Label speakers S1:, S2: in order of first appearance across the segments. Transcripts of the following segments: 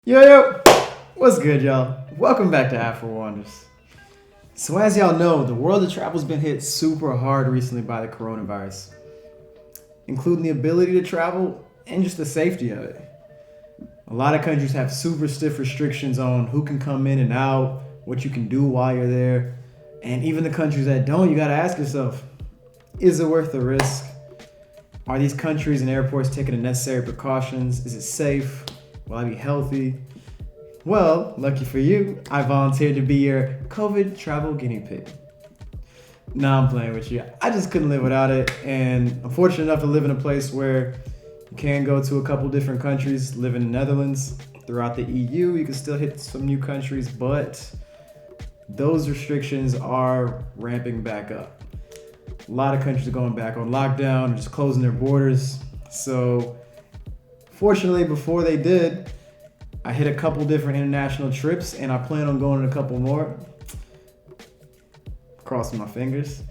S1: Yo, what's good, y'all? Welcome back to Afro Wonders. So as y'all know, the world of travel's been hit super hard recently by the coronavirus, including the ability to travel and just the safety of it. A lot of countries have super stiff restrictions on who can come in and out, what you can do while you're there, and even the countries that don't, you gotta ask yourself, is it worth the risk? Are these countries and airports taking the necessary precautions? Is it safe? Will I be healthy? Well, lucky for you, I volunteered to be your COVID travel guinea pig. Nah, I'm playing with you. I just couldn't live without it, and I'm fortunate enough to live in a place where you can go to a couple different countries, live in the Netherlands. Throughout the EU, you can still hit some new countries, but those restrictions are ramping back up. A lot of countries are going back on lockdown, just closing their borders. So fortunately, before they did, I hit a couple different international trips, and I plan on going on a couple more. Crossing my fingers.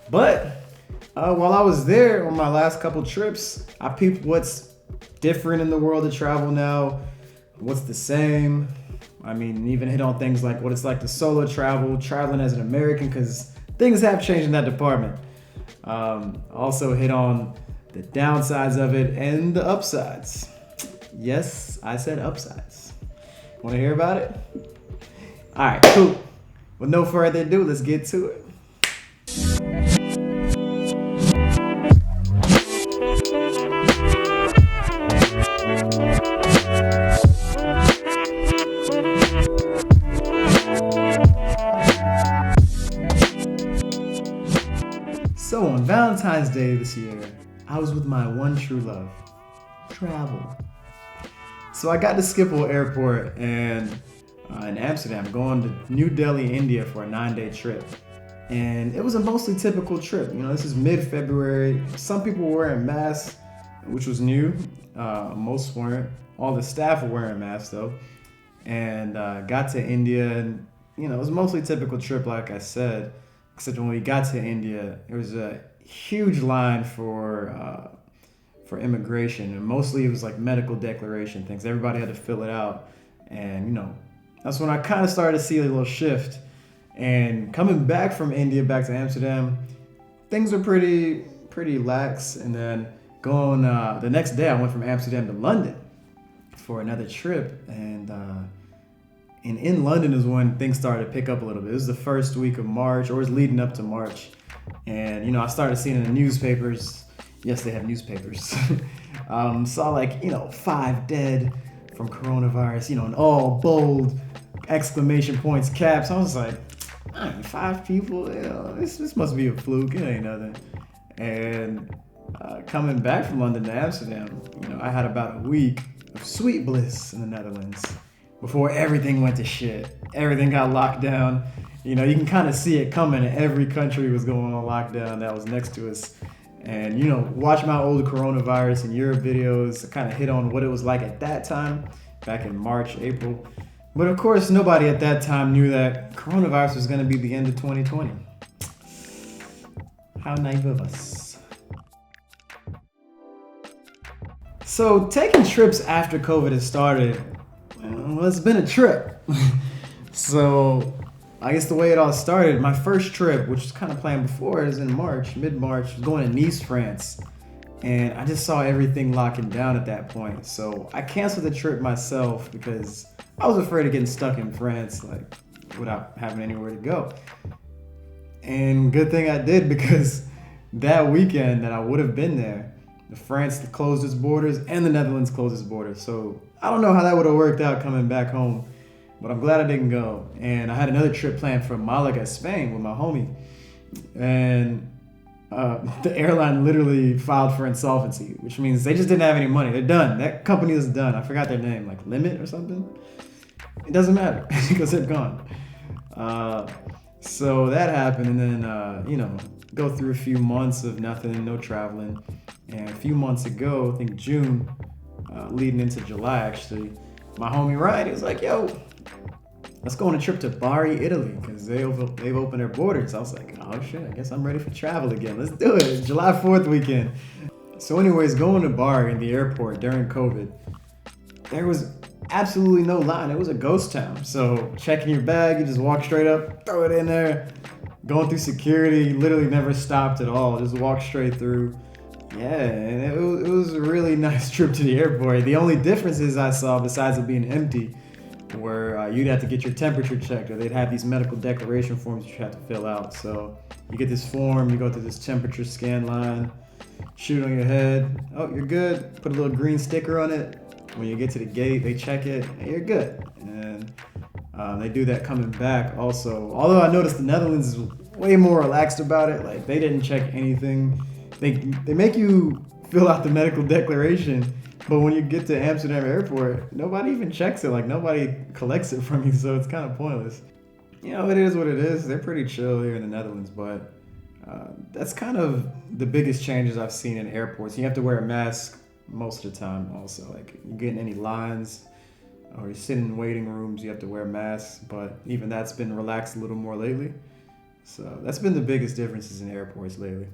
S1: But while I was there on my last couple trips, I peeped what's different in the world of travel now, what's the same. I mean, even hit on things like what it's like to solo travel, traveling as an American, because things have changed in that department. Also hit on the downsides of it and the upsides. Yes, I said upsides. Want to hear about it? All right, cool. With no further ado, let's get to it. So on Valentine's Day this year, I was with my one true love, travel. So I got to Schiphol Airport and in Amsterdam, going to New Delhi, India for a 9-day trip. And it was a mostly typical trip. You know, this is mid-February. Some people were wearing masks, which was new. Most weren't. All the staff were wearing masks though. And got to India, and you know, it was a mostly typical trip, like I said. Except when we got to India, there was a huge line for immigration, and mostly it was like medical declaration things. Everybody had to fill it out, and you know, that's when I kind of started to see a little shift. And coming back from India back to Amsterdam, things were pretty lax. And then going the next day, I went from Amsterdam to London for another trip, and in London is when things started to pick up a little bit. It was the first week of March, or it was leading up to March. And, you know, I started seeing in the newspapers, yes, they have newspapers, saw like, you know, 5 dead from coronavirus, you know, and all bold exclamation points, caps. I was like, 5 people, you know, this must be a fluke, it ain't nothing. And coming back from London to Amsterdam, you know, I had about a week of sweet bliss in the Netherlands before everything went to shit. Everything got locked down. You know, you can kind of see it coming. Every country was going on lockdown that was next to us. And, you know, watch my old coronavirus and Europe videos, kind of hit on what it was like at that time, back in March, April. But of course, nobody at that time knew that coronavirus was going to be the end of 2020. How naive of us. So taking trips after COVID has started, well, it's been a trip. So I guess the way it all started, my first trip, which was kind of planned before, is in March, mid-March, was going to Nice, France. And I just saw everything locking down at that point. So I canceled the trip myself because I was afraid of getting stuck in France, like, without having anywhere to go. And good thing I did, because that weekend that I would have been there, France closed its borders and the Netherlands closed its borders. So I don't know how that would have worked out coming back home, but I'm glad I didn't go. And I had another trip planned from Malaga, Spain with my homie. And the airline literally filed for insolvency, which means they just didn't have any money. They're done. That company is done. I forgot their name, like Limit or something. It doesn't matter because they're gone. So that happened, and then, you know, go through a few months of nothing, no traveling. And a few months ago, I think June, leading into July actually, my homie Ryan, he was like, yo, let's go on a trip to Bari, Italy, because they've opened their borders. I was like, oh shit, I guess I'm ready for travel again. Let's do it. It's July 4th weekend. So anyways, going to Bari in the airport during COVID, there was absolutely no line. It was a ghost town. So checking your bag, you just walk straight up, throw it in there. Going through security, literally never stopped at all. Just walked straight through. Yeah, and it was a really nice trip to the airport. The only differences I saw, besides it being empty, were you'd have to get your temperature checked, or they'd have these medical declaration forms you have to fill out. So you get this form, you go through this temperature scan line, shoot it on your head. Oh, you're good. Put a little green sticker on it. When you get to the gate, they check it, and you're good. And they do that coming back also. Although I noticed the Netherlands is way more relaxed about it. Like, they didn't check anything. They make you fill out the medical declaration, but when you get to Amsterdam airport, nobody even checks it. Like, nobody collects it from you, so it's kind of pointless. You know, it is what it is. They're pretty chill here in the Netherlands, but that's kind of the biggest changes I've seen in airports. You have to wear a mask most of the time also. Like, you get in any lines or you sit in waiting rooms, you have to wear masks, but even that's been relaxed a little more lately. So that's been the biggest differences in airports lately.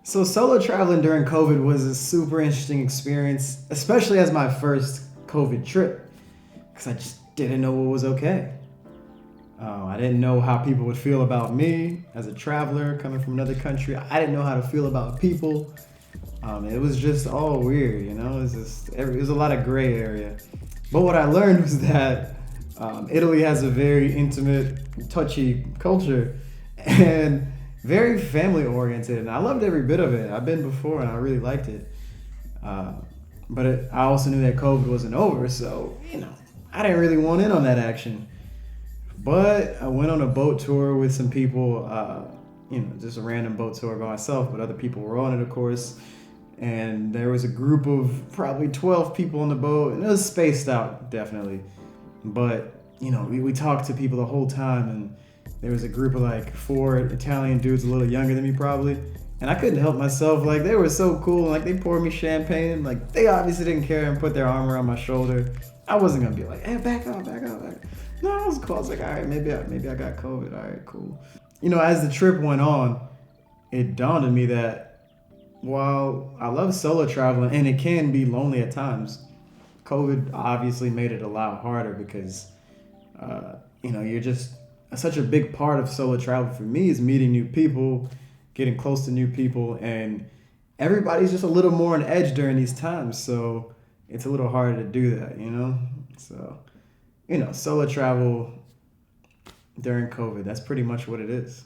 S1: So solo traveling during COVID was a super interesting experience, especially as my first COVID trip, because I just didn't know what was okay. I didn't know how people would feel about me as a traveler coming from another country. I didn't know how to feel about people. It was just all weird, you know. It was a lot of gray area. But what I learned was that Italy has a very intimate, touchy culture, and very family oriented, and I loved every bit of it. I've been before, and I really liked it. I also knew that COVID wasn't over, so I didn't really want in on that action. But I went on a boat tour with some people, just a random boat tour by myself, but other people were on it, of course. And there was a group of probably 12 people on the boat, and it was spaced out, definitely. But, we talked to people the whole time, and there was a group of like 4 Italian dudes, a little younger than me probably. And I couldn't help myself. Like, they were so cool. Like, they poured me champagne. Like, they obviously didn't care and put their arm around my shoulder. I wasn't going to be like, hey, back up. No, I was cool. I was like, all right, maybe I got COVID. All right, cool. As the trip went on, it dawned on me that while I love solo traveling, and it can be lonely at times, COVID obviously made it a lot harder because, you're just such a big part of solo travel for me is meeting new people, getting close to new people, and everybody's just a little more on edge during these times. So it's a little harder to do that, So, solo travel during COVID, that's pretty much what it is.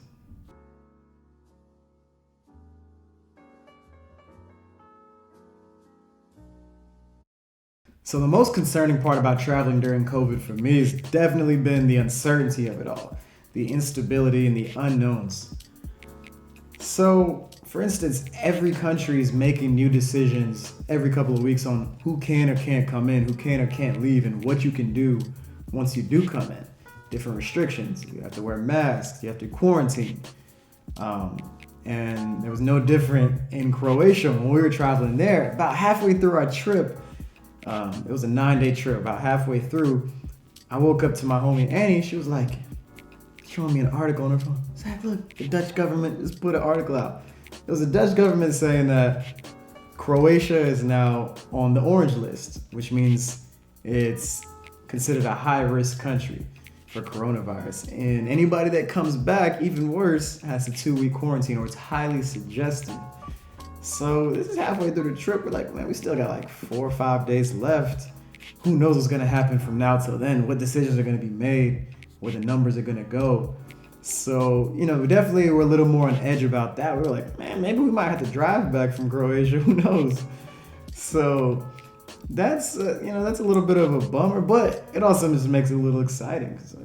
S1: So the most concerning part about traveling during COVID for me has definitely been the uncertainty of it all, the instability and the unknowns. So, for instance, every country is making new decisions every couple of weeks on who can or can't come in, who can or can't leave, and what you can do once you do come in. Different restrictions. You have to wear masks. You have to quarantine. And there was no different in Croatia when we were traveling there. About halfway through our trip, it was a 9-day trip. About halfway through, I woke up to my homie Annie. She was like, showing me an article on her phone. Zach, look, the Dutch government just put an article out. It was the Dutch government saying that Croatia is now on the orange list, which means it's considered a high-risk country for coronavirus. And anybody that comes back, even worse, has a 2-week quarantine, or it's highly suggested. So this is halfway through the trip. We're like, man, we still got like 4 or 5 days left. Who knows what's going to happen from now till then? What decisions are going to be made? Where the numbers are going to go? So, we definitely were a little more on edge about that. We were like, man, maybe we might have to drive back from Croatia. Who knows? So that's a little bit of a bummer, but it also just makes it a little exciting. Cause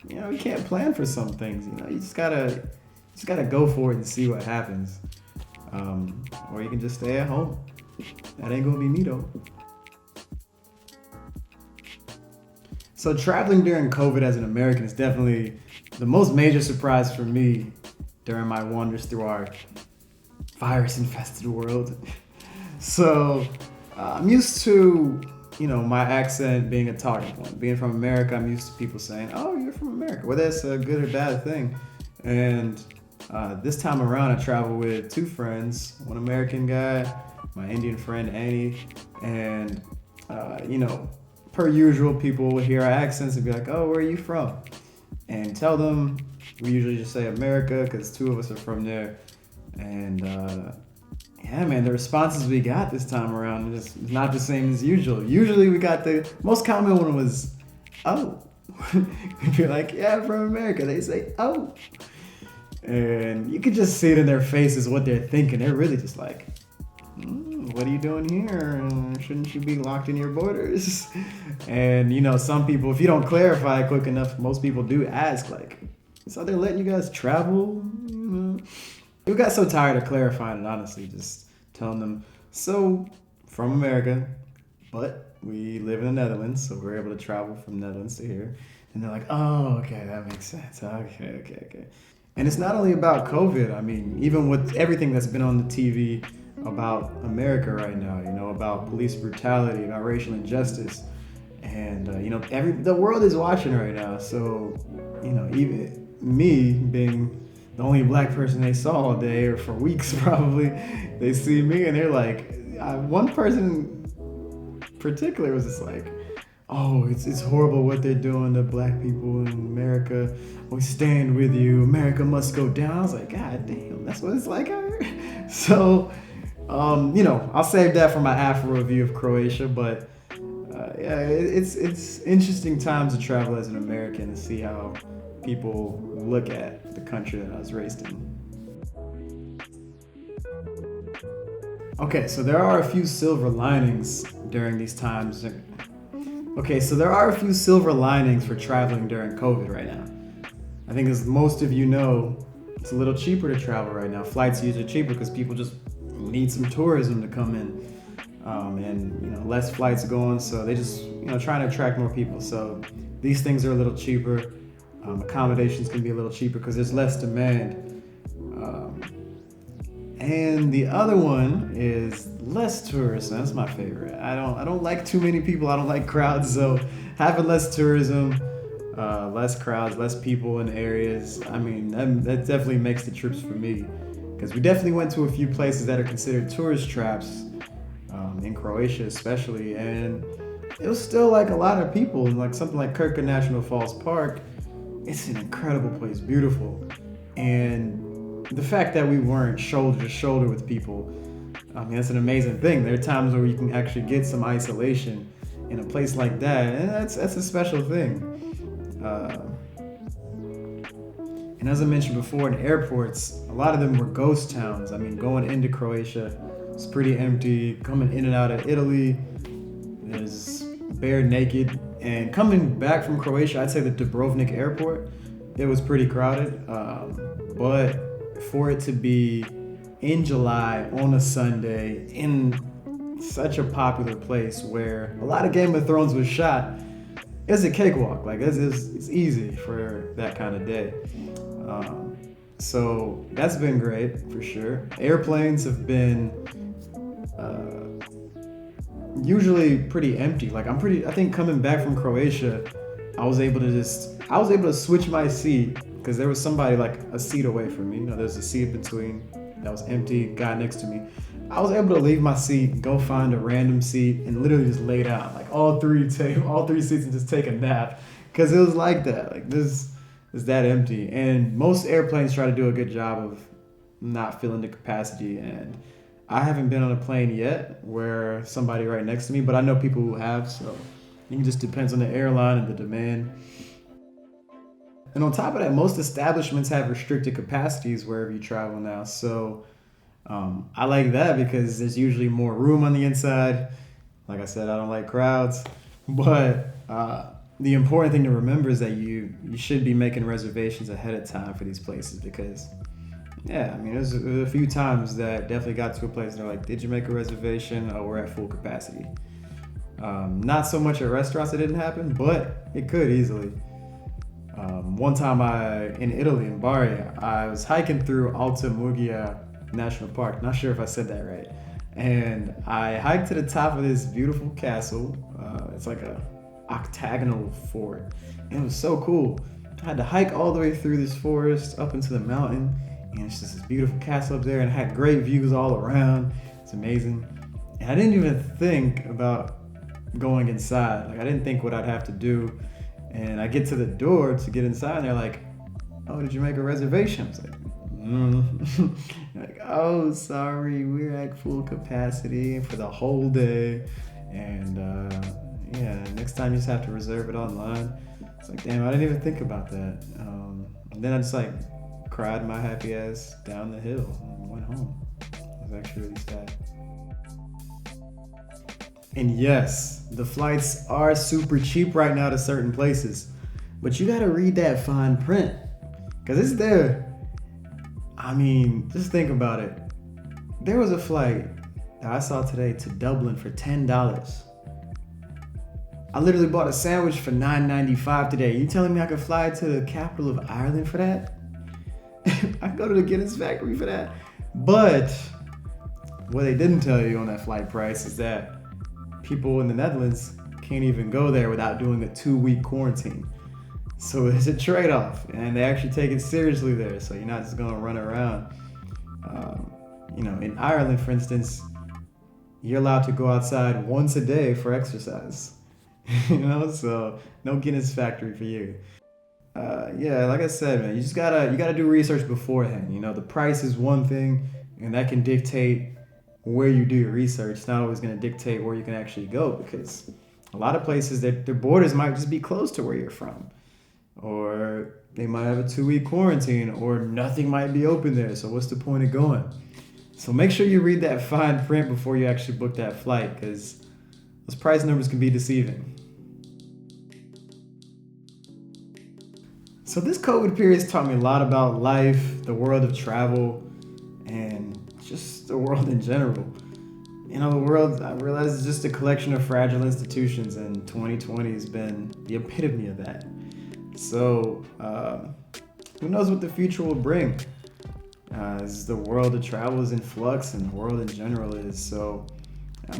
S1: we can't plan for some things. You just gotta go for it and see what happens. Or you can just stay at home. That ain't gonna be me though. So traveling during COVID as an American is definitely the most major surprise for me during my wanders through our virus-infested world. So I'm used to, my accent being a talking point. Being from America, I'm used to people saying, oh, you're from America, whether that's a good or bad thing. And this time around, I traveled with 2 friends, one American guy, my Indian friend Annie, and per usual, people will hear our accents and be like, "Oh, where are you from?" And tell them we usually just say America because two of us are from there. And yeah, man, the responses we got this time around is not the same as usual. Usually we got the most common one was, "Oh." We'd be like, "Yeah, I'm from America." They say, "Oh." And you could just see it in their faces what they're thinking. They're really just like, "What are you doing here? Shouldn't you be locked in your borders?" And some people, if you don't clarify quick enough, most people do ask like, "So they're letting you guys travel?" We got so tired of clarifying it, honestly, just telling them, "So, from America, but we live in the Netherlands, so we're able to travel from Netherlands to here." And they're like, "Oh, okay, that makes sense. Okay. And it's not only about COVID. I mean, even with everything that's been on the TV about America right now, about police brutality, about racial injustice, and the world is watching right now. So, even me being the only black person they saw all day or for weeks probably, they see me and they're like, one person in particular was just like, "Oh, it's horrible what they're doing to black people in America. We stand with you. America must go down." I was like, "God damn, that's what it's like out here." So, I'll save that for my Afro review of Croatia. But yeah, it's interesting times to travel as an American and see how people look at the country that I was raised in. Okay, so there are a few silver linings during these times. Okay, so there are a few silver linings for traveling during COVID right now. I think as most of you know, it's a little cheaper to travel right now. Flights are usually cheaper because people just need some tourism to come in. And less flights going, so they just trying to attract more people. So these things are a little cheaper. Accommodations can be a little cheaper because there's less demand. And the other one is less tourism. That's my favorite. I don't like too many people. I don't like crowds. So having less tourism, less crowds, less people in areas. I mean, that definitely makes the trips for me. Because we definitely went to a few places that are considered tourist traps, in Croatia especially, and it was still like a lot of people. Like something like Krka National Falls Park, it's an incredible place, beautiful. And the fact that we weren't shoulder to shoulder with people, I mean, that's an amazing thing. There are times where you can actually get some isolation in a place like that, and that's a special thing. And as I mentioned before, in airports, a lot of them were ghost towns. I mean, going into Croatia, it's pretty empty. Coming in and out of Italy, is bare naked. And coming back from Croatia, I'd say the Dubrovnik airport, it was pretty crowded. But for it to be in July on a Sunday in such a popular place where a lot of Game of Thrones was shot, it's a cakewalk. Like it's easy for that kind of day. So that's been great for sure. Airplanes have been usually pretty empty. Like I think coming back from Croatia, I was able to switch my seat because there was somebody like a seat away from me. There's a seat between that was empty, guy next to me. I was able to leave my seat, go find a random seat, and literally just lay down, like all three seats, and just take a nap, because it was like that. Like this is that empty, and most airplanes try to do a good job of not filling the capacity. And I haven't been on a plane yet where somebody right next to me, but I know people who have. So it just depends on the airline and the demand. And on top of that, most establishments have restricted capacities wherever you travel now. So I like that because there's usually more room on the inside. Like I said, I don't like crowds. But the important thing to remember is that you should be making reservations ahead of time for these places because, yeah, I mean, there's a few times that definitely got to a place and they're like, "Did you make a reservation?" "Oh, we're at full capacity." Not so much at restaurants, it didn't happen, but it could easily. One time in Italy, in Bari, I was hiking through Alta Murgia National Park. Not sure if I said that right. And I hiked to the top of this beautiful castle. It's like a octagonal fort. And it was so cool. I had to hike all the way through this forest up into the mountain. And it's just this beautiful castle up there. And it had great views all around. It's amazing. And I didn't even think about going inside. Like I didn't think what I'd have to do. And I get to the door to get inside and they're like, oh, did you make a reservation? I was like, like, oh, sorry, we're at full capacity for the whole day. And yeah, next time you just have to reserve it online. It's like, damn, I didn't even think about that. And then I just like cried my happy ass down the hill and went home. It was actually really sad. And yes, the flights are super cheap right now to certain places, but you gotta read that fine print, cause it's there. I mean, just think about it. There was a flight that I saw today to Dublin for $10. I literally bought a sandwich for $9.95 today. You telling me I could fly to the capital of Ireland for that? I could go to the Guinness factory for that. But what they didn't tell you on that flight price is that people in the Netherlands can't even go there without doing a 2-week quarantine. So it's a trade-off, and they actually take it seriously there. So you're not just gonna run around. In Ireland, for instance, you're allowed to go outside once a day for exercise. So no Guinness factory for you. Yeah, like I said, man, you gotta do research beforehand. The price is one thing, and that can dictate where you do your research. It's not always gonna dictate where you can actually go, because a lot of places their borders might just be close to where you're from, or they might have a 2-week quarantine, or nothing might be open there. So what's the point of going? So make sure you read that fine print before you actually book that flight, because those price numbers can be deceiving. So this COVID period has taught me a lot about life, the world of travel, and just the world in general. The world, I realize, is just a collection of fragile institutions, and 2020 has been the epitome of that. So who knows what the future will bring? As the world of travel is in flux, and the world in general is. So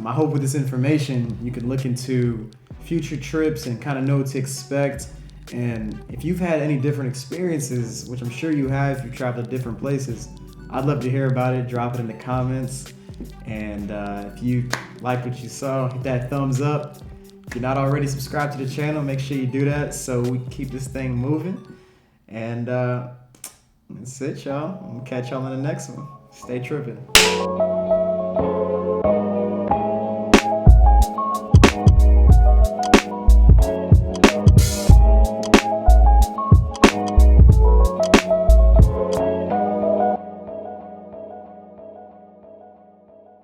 S1: I hope with this information you can look into future trips and kind of know what to expect. And if you've had any different experiences, which I'm sure you have if you've traveled to different places, I'd love to hear about it. Drop it in the comments. And if you like what you saw, hit that thumbs up. If you're not already subscribed to the channel, make sure you do that so we can keep this thing moving. And that's it, y'all. I'm gonna catch y'all in the next one. Stay tripping.